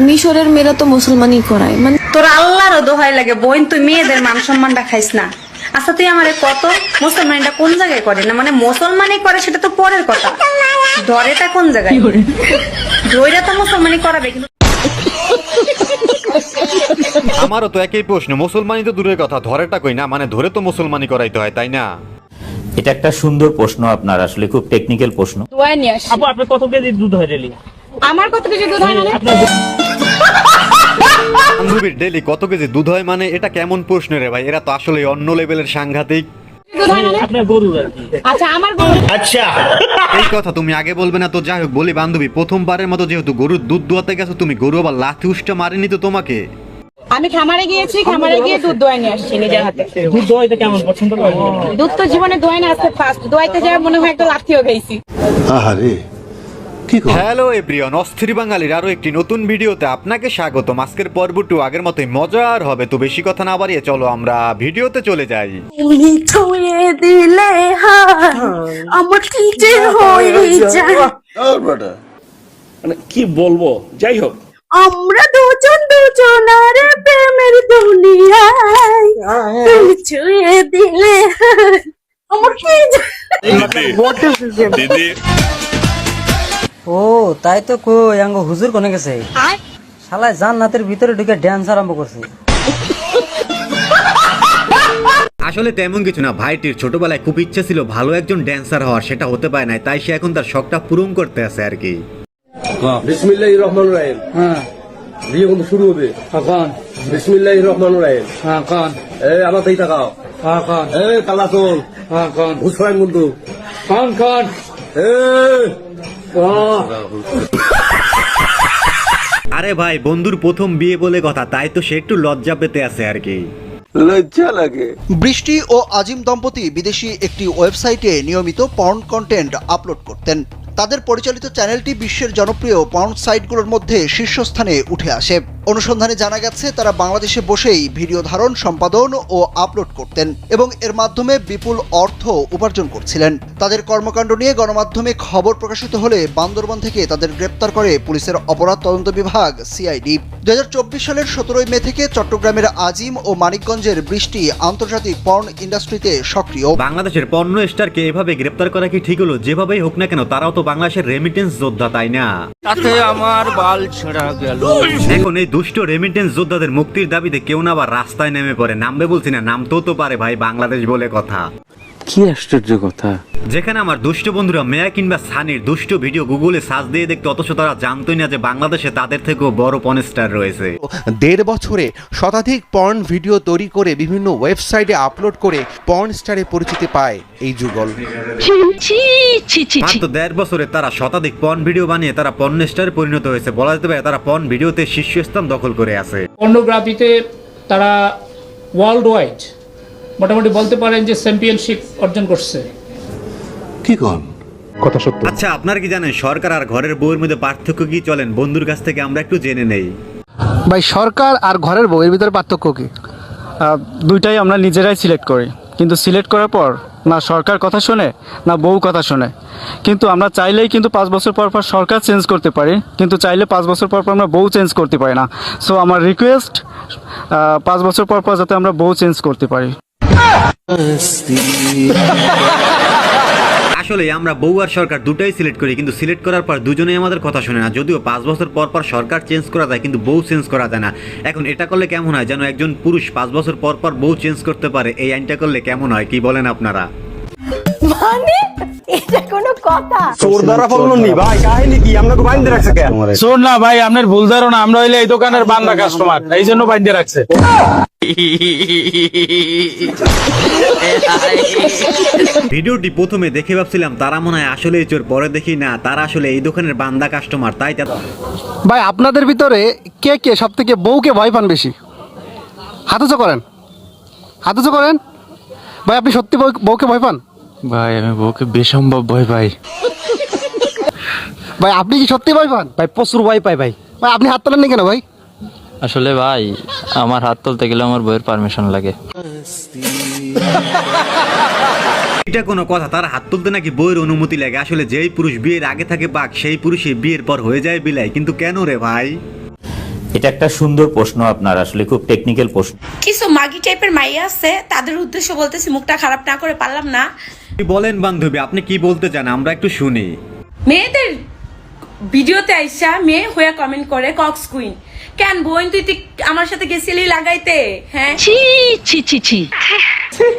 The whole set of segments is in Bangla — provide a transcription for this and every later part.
মিশরের মেয়েরা তো মুসলমানই করায়, মানে তোর আল্লাহরও দোহাই লাগে বোন, তুই মেয়েদের মান সম্মানটা খাইস না। আচ্ছা তুই আমারে কত মুসলমানটা কোন জায়গায় করে না, মানে মুসলমানই করে সেটা তো পরের কথা, ধরেটা কোন জায়গায়? ধৈরা তো মুসলমানই করাবে কিন্তু। আমারও তো একই প্রশ্ন, মুসলমানই তো দূরের কথা, ধরেটা কই না, মানে ধরে তো মুসলমানই করাইতে হয়, তাই না? এটা একটা সুন্দর প্রশ্ন আপনার, আসলে খুব টেকনিক্যাল প্রশ্ন। দোয়া নিয়ে আসি। আপু আপনার কত কেজি দুধ হয় ডেলি? আমার কত কেজি দুধ হয় মানে? বান্ধবীর ডেলি কত কেজি দুধ হয় মানে এটা কেমন প্রশ্ন রে ভাই? এরা তো আসলে অন্য লেভেলের সাংঘাতিক। দুধ হয় মানে? আপনার গরু আর কি। আচ্ছা আমার গরু। এই কথা তুমি আগে বলবে না তো? যাই হোক বলি বান্ধবী, প্রথমবারের মতো যেহেতু গরুর দুধ দোয়াতে গেছো তুমি, গরু আবার লাথি উষ্টা মারেনি তো তোমাকে? আমি খামারে গিয়েছি, খামারে গিয়ে দুধ দোয়া নিয়ে আসছি নিজের হাতে। দুধ দোয়াইতে কেমন পছন্দ করেন? দুধ তো জীবনে দোয়াই না, আজকে ফার্স্ট দোয়াইতে যায় মনে হয় একটা লাথিও খাইছি। আহারে কি কর হ্যালো এভরিওয়ান, অস্থির বাঙালির আরো একটি নতুন ভিডিওতে আপনাকে স্বাগতম। আজকের পর্বটি আগের মতোই মজার হবে, তো বেশি কথা না বাড়িয়ে চলো আমরা ভিডিওতে চলে যাই। তুমি ছুঁয়ে দিলে হাত আমার কি যে হয়ে যায়, মানে কি বলবো, যাই হোক আমরা দুজন দুজনার প্রেমের দুনিয়ায়, তুমি ছুঁয়ে দিলে হাত আমার কি যে। দিদি ও তাই তো কই আঙ্গ হুজুর কোনে গেছে? শালায় জান্নাতের ভিতরে ঢুকে ড্যান্স আরম্ভ করছে। আসলে তেমন কিছু না, ভাইটির ছোটবেলায় খুব ইচ্ছে ছিল ভালো একজন ড্যান্সার হওয়ার, সেটা হতে পারে নাই, তাই সে এখন তার শখটা পূরণ করতে আছে আর কি। বিসমিল্লাহির রহমানির রহিম। হ্যাঁ বিয়ে কিন্তু শুরু হবে কখন? বিসমিল্লাহির রহমানির রহিম। হ্যাঁ কখন? আমার তাই তাকাও। হ্যাঁ কখন? কালা চোল হ্যাঁ কখন? ঘুষরাইন কিন্তু কখন কখন? আরে ভাই, বন্ধুর প্রথম বিয়ে বলে কথা, তাই তো সে একটু লজ্জা পেতে আছে আর কি। লজ্জা লাগে। বৃষ্টি ও আজিম দম্পতি বিদেশি একটি ওয়েবসাইটে নিয়মিত পর্ন কন্টেন্ট আপলোড করতেন। তাদের পরিচালিত চ্যানেলটি বিশ্বের জনপ্রিয় পর্ন সাইটগুলোর মধ্যে শীর্ষস্থানে উঠে আসে। অনুসন্ধানে জানা গেছে তারা বাংলাদেশে বসেই ভিডিও ধারণ, সম্পাদন ও আপলোড করতেন এবং এর মাধ্যমে বিপুল অর্থ উপার্জন করছিলেন। তাদের কর্মকাণ্ড নিয়ে গণমাধ্যমে খবর প্রকাশিত হলে বান্দরবান থেকে তাদের গ্রেপ্তার করে পুলিশের অপরাধ তদন্ত বিভাগ সিআইডি। 2024 সালের 17 মে থেকে চট্টগ্রামের আজিম ও মানিকগঞ্জের বৃষ্টি আন্তর্জাতিক পর্ন ইন্ডাস্ট্রিতে সক্রিয়। বাংলাদেশের পর্ন স্টারকে এভাবে গ্রেপ্তার করা কি ঠিক হলো? যেভাবেই হোক না কেন তারাও তো বাংলাদেশের রেমিটেন্স যোদ্ধা, তাই না? তাতে আমার বাল ছেঁড়া গেল। এখন এই দুষ্ট রেমিটেন্স যোদ্ধাদের মুক্তির দাবিতে কেউ না আবার রাস্তায় নেমে পড়ে। নামবে বলছি না, নামতেও তো পারে ভাই, বাংলাদেশ বলে কথা। কি আশ্চর্য কথা। যেখানে আমার দুষ্ট বন্ধুরা মেয়া কিংবা সানির দুষ্ট ভিডিও গুগলে সার্চ দিয়ে দেখতে, অথচ তারা জানতোই না যে বাংলাদেশে তাদের থেকেও বড় পর্ন স্টার রয়েছে। 1.5 বছরে শতাধিক পর্ন ভিডিও তৈরি করে বিভিন্ন ওয়েবসাইটে আপলোড করে পর্ন স্টারে পরিচিতি পায় এই যুগল। মাত্র 1.5 বছরে তারা শতাধিক পর্ন ভিডিও বানিয়ে তারা পর্ন স্টারে পরিণত হয়েছে। বলা যেতে পারে তারা পর্ন ভিডিওতে শীর্ষস্থান দখল করে আছে। পর্নোগ্রাফিতে তারা ওয়ার্ল্ড ওয়াইড মোটামুটি বলতে পারেন যে চ্যাম্পিয়নশিপ অর্জন করছে। কি কর কথা সত্য। আচ্ছা, আপনারা কি জানেন সরকার আর ঘরের বউয়ের মধ্যে পার্থক্য কি? চলেন বন্ধুর কাছ থেকে আমরা একটু জেনে নেই। ভাই সরকার আর ঘরের বউয়ের ভিতরে পার্থক্য কি? দুইটাই আমরা নিজেরাই সিলেক্ট করি, কিন্তু সিলেক্ট করার পর না সরকার কথা শোনে না বউ কথা শোনে। কিন্তু আমরা চাইলেই কিন্তু 5 বছর পর পর সরকার চেঞ্জ করতে পারি, কিন্তু চাইলে 5 বছর পর পর আমরা বউ চেঞ্জ করতে পারি না। সো আমার রিকোয়েস্ট 5 বছর পর পর যাতে আমরা বউ চেঞ্জ করতে পারি। আসলে আমরা বউ আর সরকার দুটাই সিলেক্ট করি, কিন্তু সিলেক্ট করার পর দুজনেই আমাদের কথা শুনে না। যদিও 5 বছর পর পর সরকার চেঞ্জ করা যায়, কিন্তু বউ চেঞ্জ করা যায় না। এখন এটা করলে কেমন হয়? যেন একজন পুরুষ 5 বছর পর পর বউ চেঞ্জ করতে পারে, এই আইনটা করলে কেমন হয়? কি বলেন আপনারা? মানে এটা কোনো কথা? চোর দ্বারা ফলনি ভাই, কাহিনী কি? আপনাকে বাইন্ধে রাখছে কেন? শোন না ভাই, আপনার ভুল ধারণা, আমরা হইলে এই দোকানের বান্দা কাস্টমার, এই জন্য বাইন্ধে রাখছে। ভিডিওটি প্রথমে দেখে ভাবছিলাম তারা মনে হয় আসলে চোর, পরে দেখি না তারা আসলে এই দোকানের বান্দা কাস্টমার। তাই ভাই আপনাদের ভিতরে কে কে সব থেকে বউকে ভয় পান বেশি? হাত উঁচু করেন, হাত উঁচু করেন। ভাই আপনি সত্যি বউকে ভয় পান? ভাই আমি বউকে বেসম্ভব ভয় পাই। ভাই আপনি কি সত্যি ভয় পান? ভাই প্রচুর ভয় পাই ভাই। ভাই আপনি হাত তোলেন না কেন ভাই? আসলে ভাই আমার হাত তুলতে গেলে আমার বউয়ের পারমিশন লাগে। এটা কোনো কথা? তারা হাত তুলতে নাকি বইয়ের অনুমতি লাগে? আসলে যেই পুরুষ বিয়ের আগে থাকে বাঘ, সেই পুরুষই বিয়ের পর হয়ে যায় বিলাই। কিন্তু কেন রে ভাই? এটা একটা সুন্দর প্রশ্ন আপনার, আসলে খুব টেকনিক্যাল প্রশ্ন। কিছু মাগি টাইপের মাইয়া আছে, তাদের উদ্দেশ্য বলতেছি, মুখটা খারাপ না করে পারলাম না। কি বলেন বান্ধবী, আপনি কি বলতে চান আমরা একটু শুনি। মেয়েদের ভিডিওতে আইসা মেয়ে হয়ে কমেন্ট করে কক্স কুইন। কেন বোন তুই আমার সাথে গেছিলি লাগাইতে? হ্যাঁ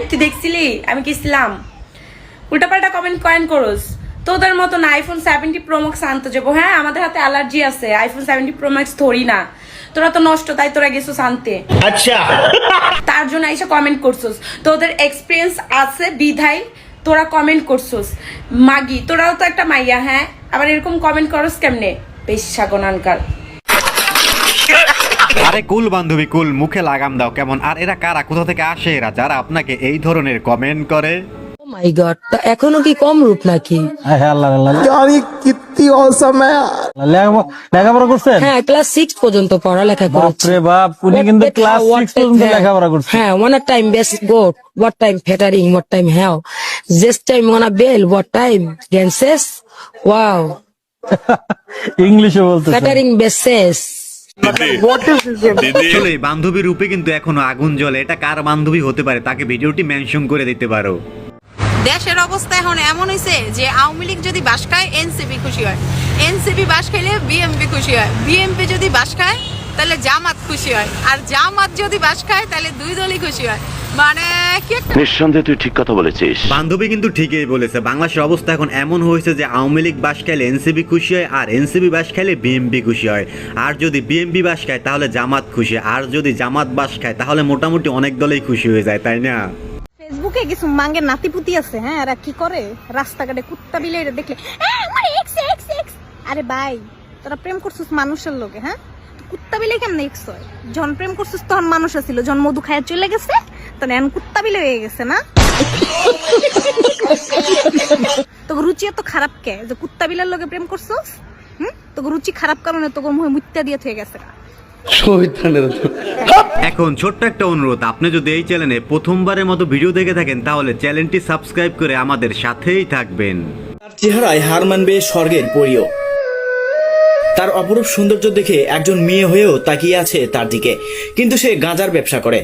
তুই দেখছিলি আমি গেছিলাম? উল্টাপাল্টা কমেন্ট কয়েন করস। তোদের মতন আইফোন 70 প্রো ম্যাক্স আনতে যাবো? হ্যাঁ আমাদের হাতে অ্যালার্জি আছে, আইফোন 70 প্রো ম্যাক্স ধরি না। তোরা তো নষ্ট, তাই তোরা গেছিস আনতে। আচ্ছা তার জন্য এসে কমেন্ট করছস, তোদের এক্সপিরিয়েন্স আছে বিধাই তোরা কমেন্ট করছস। মাগি তোরাও তো একটা মাইয়া, হ্যাঁ আবার এরকম কমেন্ট করস কেমনে? পেশা গনানকার। আরে কুল বান্ধবী কুল, মুখে লাগাম দাও কেমন। আর এরা কারা, কোথা থেকে আসে এরা যারা আপনাকে এই ধরনের কমেন্ট করে? মাই গড, তা এখনো কি কম রূপ নাকি? লেখাপড়া করছেন? হ্যাঁ ক্লাস 6 পর্যন্ত পড়ালেখা করেছি। বাপ, উনি কিন্তু ক্লাস 6 পর্যন্ত লেখাপড়া করছেন। হ্যাঁ, one time best goat, what time fettering, what time hell, this time wanna bell, what time dances, wow, ইংলিশে বলতেছেন? fettering bases. আসলে বান্ধবী রূপে কিন্তু এখনো আগুন জ্বলে। এটা কার বান্ধবী হতে পারে, তাকে ভিডিওটি মেনশন করে দিতে পারো। দেশের অবস্থা এখন এমন হয়েছে যে আওয়ামী লীগ যদি বাস খায় এনসিপি খুশি হয়, এনসিপি বাস খাইলে বিএমপি খুশি হয়, বিএমপি যদি বাস খায় তাহলে জামাত খুশি হয়, আর জামাত যদি বাস খায় তাহলে দুই দলই খুশি হয়। মানে কি একটা নিঃসন্দেহে তুই ঠিক কথা বলেছিস। বান্ধবী কিন্তু ঠিকই বলেছে। বাংলাদেশের অবস্থা এখন এমন হয়েছে যে আওয়ামী লীগ বাস খাইলে এনসিপি খুশি হয়, আর এনসিপি বাস খাইলে বিএমপি খুশি হয়, আর যদি বিএমপি বাস খায় তাহলে জামাত খুশি, আর যদি জামাত বাস খায় তাহলে মোটামুটি অনেক দলেই খুশি হয়ে যায়, তাই না? ফেসবুকে কিছু মাঙ্গের নাতিপুতি আছে, হ্যাঁ এরা কি করে রাস্তাঘাটে কুত্তা বিলে দেখলে আরে ভাই তোরা প্রেম করছিস মানুষের লোকে, হ্যাঁ কুত্তা বিলে কেমন এক্স হয়? যখন প্রেম করছিস তখন মানুষ ছিল, যখন মধু খায় চলে গেছে তখন এখন কুত্তা বিলে হয়ে গেছে না? তোকে রুচি এত খারাপ কে যে কুত্তা বিলের লোকে প্রেম করছিস? তোকে রুচি খারাপ কারণে তোকে মুখে মুত্তা দিয়ে থেকে গেছে। এখন ছোট্ট একটা অনুরোধ, আপনি যদি এই চ্যানেলে প্রথমবারের মতো ভিডিও দেখে থাকেন তাহলে চ্যানেলটি সাবস্ক্রাইব করে আমাদের সাথেই থাকবেন। তার চেহারায় হার মানবে স্বর্গের পরীও। তার অপরূপ সৌন্দর্য দেখে একজন মেয়ে হয়েও তাকিয়ে আছে তার দিকে, কিন্তু সে গাঁজার ব্যবসা করে।